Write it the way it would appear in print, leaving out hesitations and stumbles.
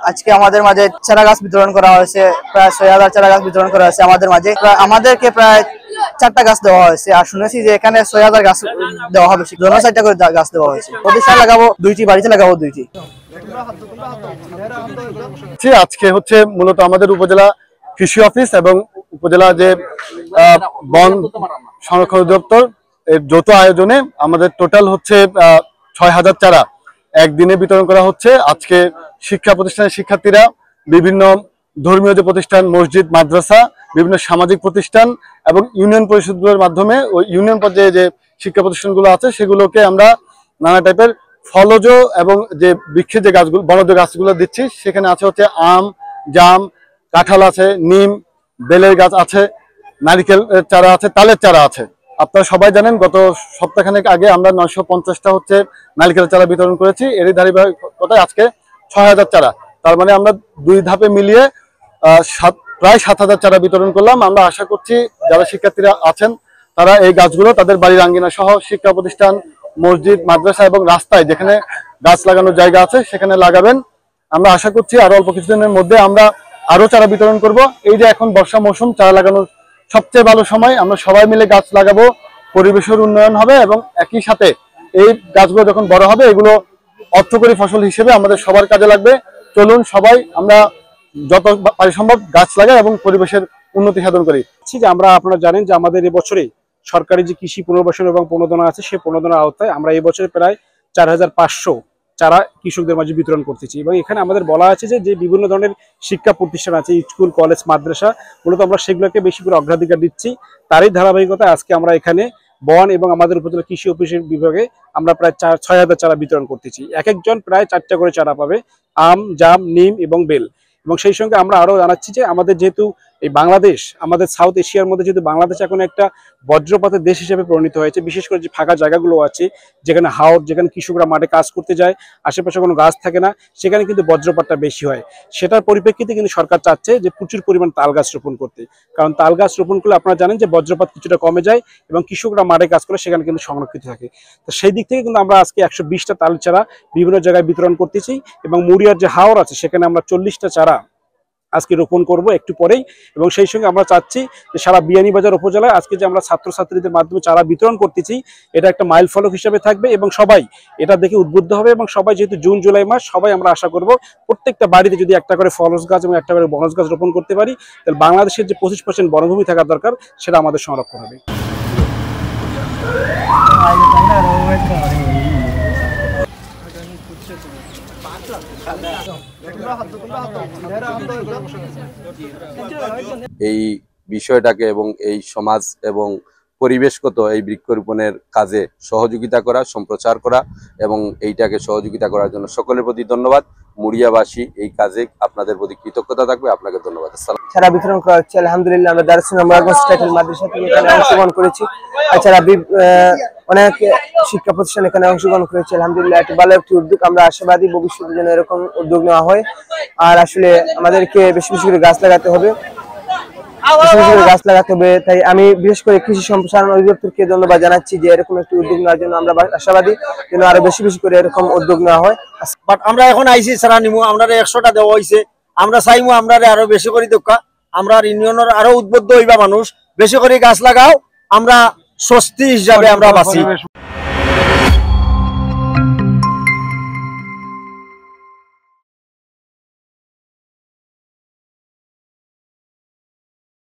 আজকে আমাদের মাঝে চারা গাছ বিতরণ করা হয়েছে, প্রায় 6000 চারা গাছ বিতরণ করা হয়েছে আমাদের মাঝে। আমাদেরকে প্রায় 4টা গাছ দেওয়া হয়েছে, আর শুনেছি যে এখানে 6000 গাছ দেওয়া হবে, 4টা করে গাছ দেওয়া হয়েছে। প্রতিষ্ঠান লাগাবো 2টি, বাড়িতে লাগাবো 2টি। আজকে হচ্ছে মূলত আমাদের উপজেলা কৃষি অফিস এবং উপজেলা যে বন সংরক্ষণ অধিদপ্তর এর যৌথ আয়োজনে আমাদের টোটাল হচ্ছে 6000 চারা একদিনে বিতরণ করা হচ্ছে। আজকে শিক্ষা প্রতিষ্ঠানের শিক্ষার্থীরা বিভিন্ন ধর্মীয় যে প্রতিষ্ঠান, মসজিদ, মাদ্রাসা, বিভিন্ন সামাজিক প্রতিষ্ঠান এবং ইউনিয়ন পরিষদগুলোর মাধ্যমে ওই ইউনিয়ন পর্যায়ে যে শিক্ষা প্রতিষ্ঠানগুলো আছে সেগুলোকে আমরা নানা টাইপের ফলজ এবং যে বৃক্ষের যে গাছগুলো, বনজ গাছগুলো দিচ্ছি। সেখানে আছে হচ্ছে আম, জাম, কাঁঠাল আছে, নিম, বেলের গাছ আছে, নারিকেল চারা আছে, তালের চারা আছে। আপনারা সবাই জানেন গত সপ্তাহখানেক আগে আমরা 950টা হচ্ছে নারিকেল চারা বিতরণ করেছি। এরই ধারাবাহিকতায় আজকে 6000 চারা, তার মানে আমরা 2 ধাপে মিলিয়ে প্রায় 7000 চারা বিতরণ করলাম। আমরা আশা করছি যারা শিক্ষার্থীরা আছেন তারা এই গাছগুলো তাদের বাড়ির আঙ্গিনা সহ শিক্ষা প্রতিষ্ঠান, মসজিদ, মাদ্রাসা এবং রাস্তায় যেখানে গাছ লাগানোর জায়গা আছে সেখানে লাগাবেন। আমরা আশা করছি আরো অল্প কিছুদিনের মধ্যে আমরা আরো চারা বিতরণ করব। এই যে এখন বর্ষা মৌসুম, চারা লাগানোর সবচেয়ে ভালো সময়, আমরা সবাই মিলে গাছ লাগাবো, পরিবেশের উন্নয়ন হবে এবং একই সাথে এই গাছগুলো যখন বড় হবে এগুলো অর্থকরী ফসল হিসেবে আমাদের সবার কাজে লাগবে। চলুন সবাই আমরা যত পারি সম্ভব গাছ লাগাই এবং পরিবেশের উন্নতি সাধন করি। আমরা, আপনারা জানেন যে আমাদের এবছরে সরকারি যে কৃষি পুনর্বাসন এবং প্রণোদনা আছে সেই প্রণোদনার আওতায় আমরা এই বছরে প্রায় 4500 চারা কৃষকদের মাঝে বিতরণ করতেছি। এবং এখানে আমাদের বলা আছে যে বিভিন্ন ধরনের শিক্ষা প্রতিষ্ঠান আছে, স্কুল, কলেজ, মাদ্রাসা, মূলত আমরা সেগুলোকে বেশি করে অগ্রাধিকার দিচ্ছি। তারই ধারাবাহিকতায় আজকে আমরা এখানে বন এবং আমাদের উপজেলা কৃষি অফিসের বিভাগে আমরা প্রায় 6000 চারা বিতরণ করতেছি। এক একজন প্রায় 4টা করে চারা পাবে, আম, জাম, নিম এবং বেল। এবং সেই সঙ্গে আমরা আরো জানাচ্ছি যে আমাদের যেহেতু এই বাংলাদেশ, আমাদের সাউথ এশিয়ার মধ্যে যেহেতু বাংলাদেশ এখন একটা বজ্রপাতের দেশ হিসেবে পরিণত হয়েছে, বিশেষ করে যে ফাঁকা জায়গাগুলো আছে যেখানে হাওর, যেখানে কৃষকরা মাঠে কাজ করতে যায়, আশেপাশে কোনো গাছ থাকে না, সেখানে কিন্তু বজ্রপাতটা বেশি হয়। সেটার পরিপ্রেক্ষিতে কিন্তু সরকার চাচ্ছে যে প্রচুর পরিমাণ তাল গাছ রোপণ করতে, কারণ তাল গাছ রোপণ করলে আপনারা জানেন যে বজ্রপাত কিছুটা কমে যায় এবং কৃষকরা মাঠে কাজ করে সেখানে কিন্তু সংরক্ষিত থাকে। তো সেই দিক থেকে কিন্তু আমরা আজকে 120টা তাল চারা বিভিন্ন জায়গায় বিতরণ করতেছি এবং মুড়িয়ার যে হাওর আছে সেখানে আমরা 40টা চারা আজকে রোপণ করব একটু পরেই। এবং সেই সঙ্গে আমরা চাচ্ছি যে সারা বিয়ানীবাজার উপজেলায় আজকে যে আমরা ছাত্রছাত্রীদের মাধ্যমে চারা বিতরণ করতেছি এটা একটা মাইল ফলক হিসেবে থাকবে এবং সবাই এটা দেখে উদ্বুদ্ধ হবে। এবং সবাই, যেহেতু জুন জুলাই মাস, সবাই আমরা আশা করব প্রত্যেকটা বাড়িতে যদি একটা করে ফলস গাছ এবং একটা করে বনজ গাছ রোপণ করতে পারি, তাহলে বাংলাদেশের যে 25% বনভূমি থাকা দরকার সেটা আমাদের সংরক্ষণ হবে। এই বিষয়টাকে এবং এই সমাজ এবং পরিবেশগত এই বৃক্ষরোপণের কাজে সহযোগিতা করা, সম্প্রচার করা এবং এইটাকে সহযোগিতা করার জন্য সকলের প্রতি ধন্যবাদ। মুড়িয়াবাসী এই কাজে আপনাদের প্রতি কৃতজ্ঞতা থাকবে। আপনাকে ধন্যবাদ। আসসালাম। চারা বিতরণ করা হচ্ছে আলহামদুলিল্লাহ। আমরা দারুস সালাম টাইটেল মাদ্রাসা থেকে এখানে অংশগ্রহণ করেছি। এছাড়া অনেক শিক্ষা প্রতিষ্ঠান এখানে অংশগ্রহণ করেছে। আলহামদুলিল্লাহ একটি ভালো একটি উদ্যোগ। আমরা আশাবাদী ভবিষ্যতের জন্য এরকম উদ্যোগ নেওয়া হয়। আর আসলে আমাদেরকে বেশি বেশি করে গাছ লাগাতে হবে, তাই আমি বিশেষ করে কৃষি সম্প্রসারণ অধিদপ্তরকে ধন্যবাদ জানাচ্ছি যে এরকম একটি উদ্যোগ নেওয়ার জন্য। আমরা আশাবাদী যেন আরো বেশি বেশি করে এরকম উদ্যোগ নেওয়া হয়। বাট আমরা এখন আইসি সারা নিমু, আমরা 100টা দেওয়া হয়েছে, আমরা চাইমু আমরা আরো বেশি করে দোকা, আমরা ইউনিয়নের আরো উদ্বুদ্ধ হইবা মানুষ বেশি করে গাছ লাগাও, আমরা স্বস্তি হিসাবে আমরা বাঁচি।